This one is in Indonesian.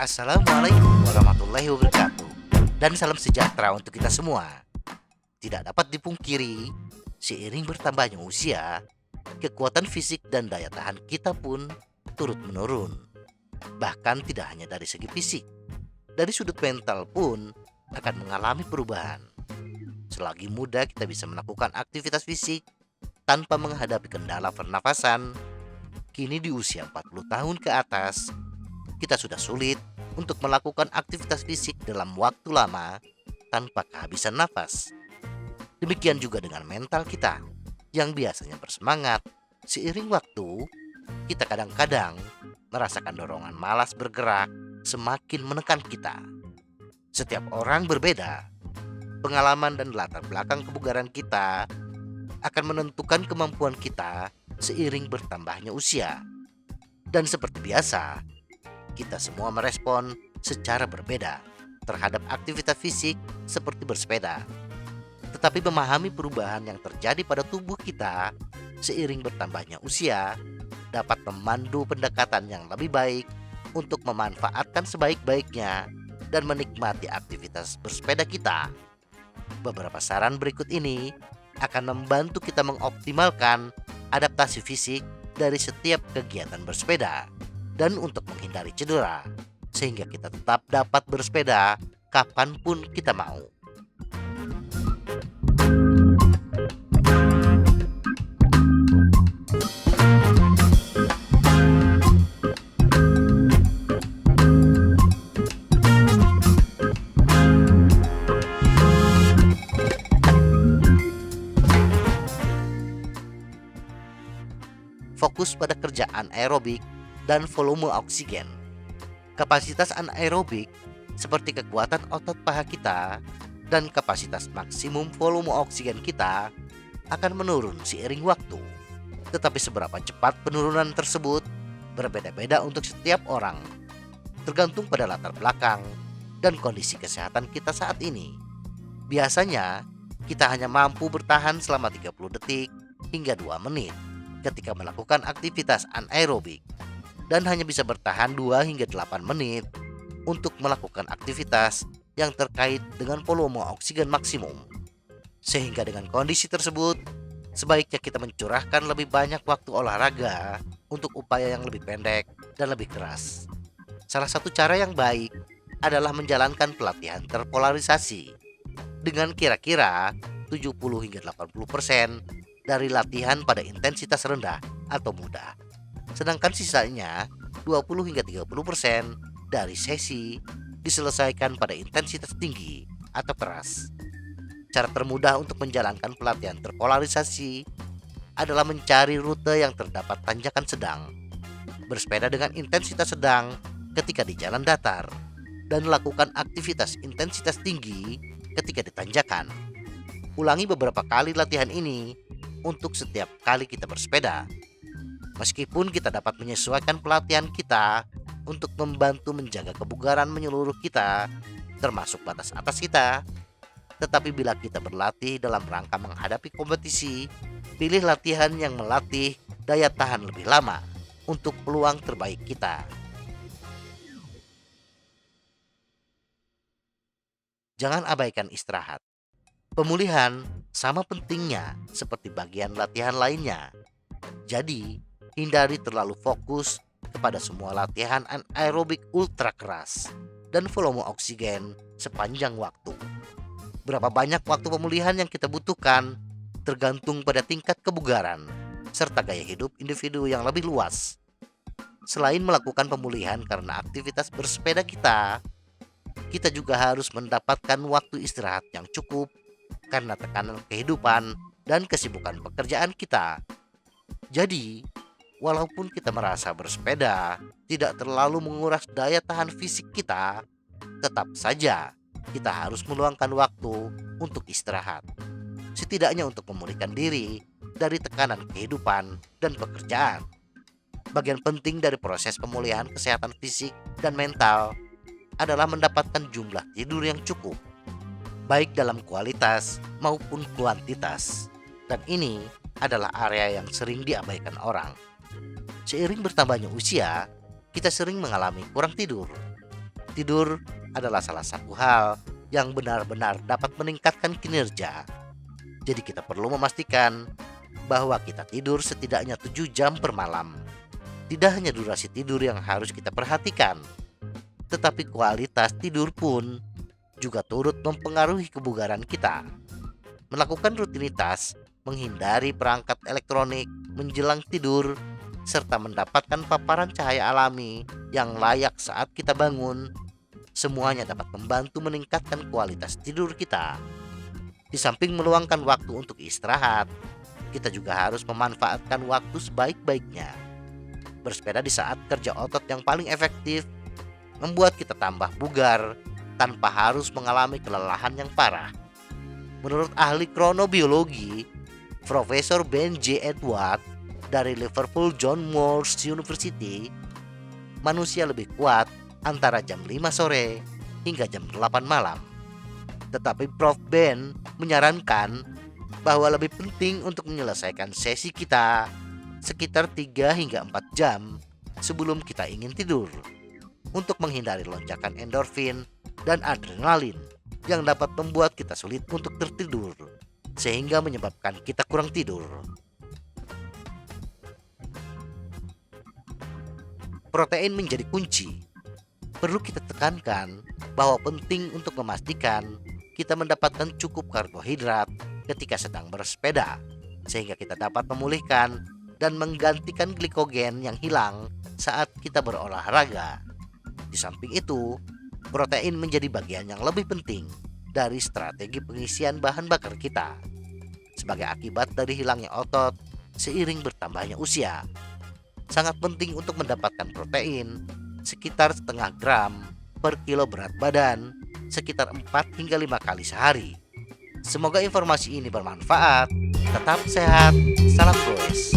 Assalamualaikum warahmatullahi wabarakatuh. Dan salam sejahtera untuk kita semua. Tidak dapat dipungkiri, seiring bertambahnya usia, kekuatan fisik dan daya tahan kita pun turut menurun. Bahkan tidak hanya dari segi fisik, dari sudut mental pun akan mengalami perubahan. Selagi muda kita bisa melakukan aktivitas fisik tanpa menghadapi kendala pernafasan, kini di usia 40 tahun ke atas, kita sudah sulit untuk melakukan aktivitas fisik dalam waktu lama tanpa kehabisan nafas. Demikian juga dengan mental kita yang biasanya bersemangat. Seiring waktu, kita kadang-kadang merasakan dorongan malas bergerak semakin menekan kita. Setiap orang berbeda. Pengalaman dan latar belakang kebugaran kita akan menentukan kemampuan kita seiring bertambahnya usia. Dan seperti biasa, kita semua merespon secara berbeda terhadap aktivitas fisik seperti bersepeda. Tetapi memahami perubahan yang terjadi pada tubuh kita seiring bertambahnya usia dapat memandu pendekatan yang lebih baik untuk memanfaatkan sebaik-baiknya dan menikmati aktivitas bersepeda kita. Beberapa saran berikut ini akan membantu kita mengoptimalkan adaptasi fisik dari setiap kegiatan bersepeda dan untuk menghindari cedera, sehingga kita tetap dapat bersepeda kapanpun kita mau. Fokus pada kerjaan aerobik dan volume oksigen. Kapasitas anaerobik seperti kekuatan otot paha kita dan kapasitas maksimum volume oksigen kita akan menurun seiring waktu. Tetapi seberapa cepat penurunan tersebut berbeda-beda untuk setiap orang, tergantung pada latar belakang dan kondisi kesehatan kita saat ini. Biasanya kita hanya mampu bertahan selama 30 detik hingga 2 menit ketika melakukan aktivitas anaerobik, dan hanya bisa bertahan 2 hingga 8 menit untuk melakukan aktivitas yang terkait dengan volume oksigen maksimum. Sehingga dengan kondisi tersebut, sebaiknya kita mencurahkan lebih banyak waktu olahraga untuk upaya yang lebih pendek dan lebih keras. Salah satu cara yang baik adalah menjalankan pelatihan terpolarisasi dengan kira-kira 70 hingga 80% dari latihan pada intensitas rendah atau mudah. Sedangkan sisanya 20 hingga 30% dari sesi diselesaikan pada intensitas tinggi atau keras. Cara termudah untuk menjalankan pelatihan terpolarisasi adalah mencari rute yang terdapat tanjakan sedang, bersepeda dengan intensitas sedang ketika di jalan datar, dan melakukan aktivitas intensitas tinggi ketika di tanjakan. Ulangi beberapa kali latihan ini untuk setiap kali kita bersepeda. Meskipun kita dapat menyesuaikan pelatihan kita untuk membantu menjaga kebugaran menyeluruh kita, termasuk batas atas kita, tetapi bila kita berlatih dalam rangka menghadapi kompetisi, pilih latihan yang melatih daya tahan lebih lama untuk peluang terbaik kita. Jangan abaikan istirahat. Pemulihan sama pentingnya seperti bagian latihan lainnya. Jadi, hindari terlalu fokus kepada semua latihan anaerobik ultra keras dan volume oksigen sepanjang waktu. Berapa banyak waktu pemulihan yang kita butuhkan tergantung pada tingkat kebugaran serta gaya hidup individu yang lebih luas. Selain melakukan pemulihan karena aktivitas bersepeda kita juga harus mendapatkan waktu istirahat yang cukup karena tekanan kehidupan dan kesibukan pekerjaan kita. Jadi, walaupun kita merasa bersepeda tidak terlalu menguras daya tahan fisik kita, tetap saja kita harus meluangkan waktu untuk istirahat. Setidaknya untuk memulihkan diri dari tekanan kehidupan dan pekerjaan. Bagian penting dari proses pemulihan kesehatan fisik dan mental adalah mendapatkan jumlah tidur yang cukup, baik dalam kualitas maupun kuantitas. Dan ini adalah area yang sering diabaikan orang. Seiring bertambahnya usia, kita sering mengalami kurang tidur. Tidur adalah salah satu hal yang benar-benar dapat meningkatkan kinerja. Jadi kita perlu memastikan bahwa kita tidur setidaknya 7 jam per malam. Tidak hanya durasi tidur yang harus kita perhatikan, tetapi kualitas tidur pun juga turut mempengaruhi kebugaran kita. Melakukan rutinitas, menghindari perangkat elektronik menjelang tidur, serta mendapatkan paparan cahaya alami yang layak saat kita bangun, semuanya dapat membantu meningkatkan kualitas tidur kita. Di samping meluangkan waktu untuk istirahat, kita juga harus memanfaatkan waktu sebaik-baiknya. Bersepeda di saat kerja otot yang paling efektif membuat kita tambah bugar tanpa harus mengalami kelelahan yang parah. Menurut ahli kronobiologi, Profesor Ben J. Edward dari Liverpool John Moores University, manusia lebih kuat antara jam 5 sore hingga jam 8 malam. Tetapi Prof. Ben menyarankan bahwa lebih penting untuk menyelesaikan sesi kita sekitar 3 hingga 4 jam sebelum kita ingin tidur, untuk menghindari lonjakan endorfin dan adrenalin yang dapat membuat kita sulit untuk tertidur, sehingga menyebabkan kita kurang tidur. Protein menjadi kunci. Perlu kita tekankan bahwa penting untuk memastikan kita mendapatkan cukup karbohidrat ketika sedang bersepeda, sehingga kita dapat memulihkan dan menggantikan glikogen yang hilang saat kita berolahraga. Di samping itu, protein menjadi bagian yang lebih penting dari strategi pengisian bahan bakar kita. Sebagai akibat dari hilangnya otot seiring bertambahnya usia, sangat penting untuk mendapatkan protein sekitar setengah gram per kilo berat badan, sekitar 4 hingga 5 kali sehari. Semoga informasi ini bermanfaat. Tetap sehat, salam goes.